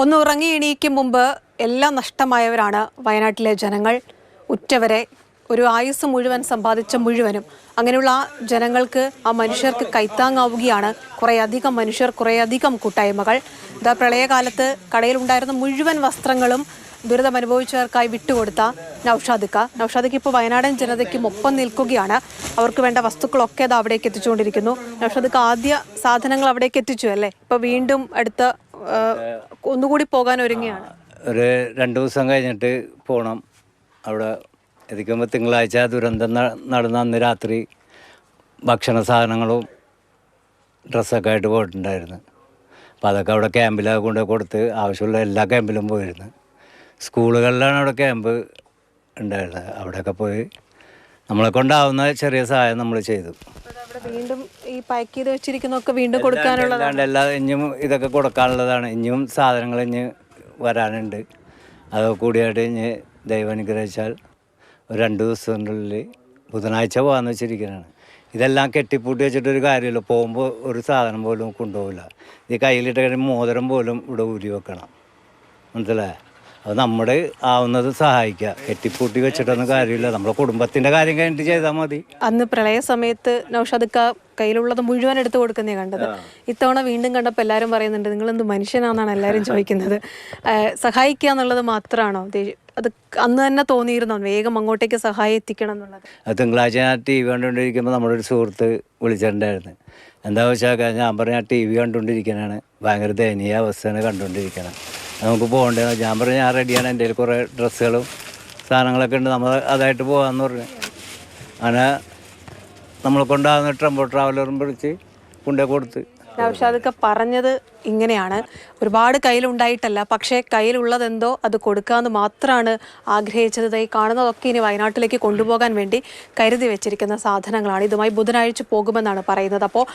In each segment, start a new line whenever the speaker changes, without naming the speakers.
ഒന്ന് ഉറങ്ങി എണീക്കും മുമ്പ് എല്ലാം നഷ്ടമായവരാണ് വയനാട്ടിലെ ജനങ്ങൾ. ഉറ്റവരെ ഒരു ആയുസ് മുഴുവൻ സമ്പാദിച്ച മുഴുവനും അങ്ങനെയുള്ള ആ ജനങ്ങൾക്ക്, ആ മനുഷ്യർക്ക് കൈത്താങ്ങാവുകയാണ് കുറേയധികം മനുഷ്യർ, കുറേയധികം കൂട്ടായ്മകൾ. ഇതാ പ്രളയകാലത്ത് കടയിലുണ്ടായിരുന്ന മുഴുവൻ വസ്ത്രങ്ങളും ദുരിതം അനുഭവിച്ചവർക്കായി വിട്ടുകൊടുത്ത നൗഷാദിക്ക് ഇപ്പോൾ വയനാടൻ ജനതയ്ക്കും ഒപ്പം നിൽക്കുകയാണ്. അവർക്ക് വേണ്ട വസ്തുക്കളൊക്കെ അത് അവിടേക്ക് എത്തിച്ചുകൊണ്ടിരിക്കുന്നു. നൗഷാദിക്ക് ആദ്യ സാധനങ്ങൾ അവിടേക്ക് എത്തിച്ചു അല്ലേ? ഇപ്പോൾ വീണ്ടും അടുത്ത ഒന്നുകൂടി പോകാൻ ഒരുങ്ങിയാണ്.
ഒരു 2 ദിവസം കഴിഞ്ഞിട്ട് പോകണം. അവിടെ എത്തിക്കുമ്പോൾ തിങ്കളാഴ്ച ദുരന്തം നടന്ന അന്ന് രാത്രി ഭക്ഷണ സാധനങ്ങളും ഡ്രസ്സൊക്കെ ആയിട്ട് പോയിട്ടുണ്ടായിരുന്നു. അപ്പോൾ അതൊക്കെ അവിടെ ക്യാമ്പിലൊക്കെ കൊണ്ട് കൊടുത്ത് ആവശ്യമുള്ള എല്ലാ ക്യാമ്പിലും പോയിരുന്നു. സ്കൂളുകളിലാണ് അവിടെ ക്യാമ്പ് ഉണ്ടായിരുന്നത്. അവിടെയൊക്കെ പോയി നമ്മളെ കൊണ്ടാവുന്ന ചെറിയ സഹായം നമ്മൾ ചെയ്തു.
വീണ്ടും ഈ പാക്ക് ചെയ്ത് വെച്ചിരിക്കുന്നതൊക്കെ വീണ്ടും കൊടുക്കാനുള്ളതാണ്.
ഇനിയും ഇതൊക്കെ കൊടുക്കാനുള്ളതാണ്. ഇനിയും സാധനങ്ങൾ ഇനി വരാനുണ്ട്. അതൊക്കെ കൂടിയായിട്ട് ഇനി ദൈവം അനുഗ്രഹിച്ചാൽ ഒരു 2 ദിവസത്തിനുള്ളിൽ ബുധനാഴ്ച പോകാമെന്ന് വെച്ചിരിക്കുന്നതാണ്. ഇതെല്ലാം കെട്ടിപ്പൂട്ടി വെച്ചിട്ടൊരു കാര്യമില്ല. പോകുമ്പോൾ ഒരു സാധനം പോലും കൊണ്ടുപോകില്ല. ഈ കയ്യിലിട്ട് കഴിഞ്ഞാൽ മോതിരം പോലും ഇവിടെ ഊരി വെക്കണം. മനസ്സിലായേ? അത് നമ്മുടെ ആവുന്നത് സഹായിക്കുക. കെട്ടിപ്പൂട്ടി വെച്ചിട്ടൊന്നും കാര്യമില്ല. നമ്മുടെ കുടുംബത്തിൻ്റെ കാര്യം കഴിഞ്ഞിട്ട് ചെയ്താൽ മതി.
അന്ന് പ്രളയ സമയത്ത് നൗഷാദിക്ക കയ്യിലുള്ളത് മുഴുവൻ എടുത്തു കൊടുക്കുന്നേ കണ്ടത്. ഇത്തവണ വീണ്ടും കണ്ടപ്പോൾ എല്ലാവരും പറയുന്നുണ്ട്, നിങ്ങളെന്ത് മനുഷ്യനാണെന്നാണ് എല്ലാവരും ചോദിക്കുന്നത്. സഹായിക്കുക എന്നുള്ളത് മാത്രമാണോ അത് അന്ന് തന്നെ തോന്നിയിരുന്നോ വേഗം അങ്ങോട്ടേക്ക് സഹായം എത്തിക്കണം എന്നുള്ളത്?
തിങ്കളാഴ്ച ഞാൻ TV കണ്ടുകൊണ്ടിരിക്കുമ്പോൾ നമ്മുടെ ഒരു സുഹൃത്ത് വിളിച്ചിട്ടുണ്ടായിരുന്നു. എന്താ വെച്ചാൽ ഞാൻ പറഞ്ഞ TV കണ്ടുകൊണ്ടിരിക്കാനാണ്, ഭയങ്കര ദയനീയ അവസ്ഥയാണ് കണ്ടുകൊണ്ടിരിക്കണം, നമുക്ക് പോകേണ്ടത്. ഞാൻ പറഞ്ഞു ഞാൻ റെഡിയാണ്, എൻ്റെ കയ്യിൽ കുറേ ഡ്രസ്സുകളും സാധനങ്ങളൊക്കെ ഉണ്ട്, നമ്മൾ അതായിട്ട് പോകാമെന്ന് പറഞ്ഞു. അങ്ങനെ നമ്മളെ കൊണ്ടാകുന്ന ടെമ്പോ ട്രാവലറും പിടിച്ച് കൊണ്ടേ കൊടുത്ത്.
നൗഷാദിക്ക പറഞ്ഞത് ഇങ്ങനെയാണ്, ഒരുപാട് കയ്യിലുണ്ടായിട്ടല്ല, പക്ഷേ കയ്യിലുള്ളതെന്തോ അത് കൊടുക്കാമെന്ന് മാത്രമാണ് ആഗ്രഹിച്ചത്. ഈ കാണുന്നതൊക്കെ ഇനി വയനാട്ടിലേക്ക് കൊണ്ടുപോകാൻ വേണ്ടി കരുതി വെച്ചിരിക്കുന്ന സാധനങ്ങളാണ്. ഇതുമായി ബുധനാഴ്ച പോകുമെന്നാണ് പറയുന്നത്. അപ്പോൾ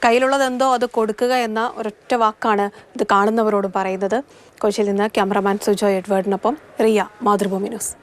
കയ്യിലുള്ളതെന്തോ അത് കൊടുക്കുക എന്ന ഒരൊറ്റ വാക്കാണ് ഇത് കാണുന്നവരോട് പറയുന്നത്. കൊച്ചിയിൽ നിന്ന് ക്യാമറമാൻ സുജോയ് എഡ്വേർഡിനൊപ്പം റിയ, മാതൃഭൂമി ന്യൂസ്.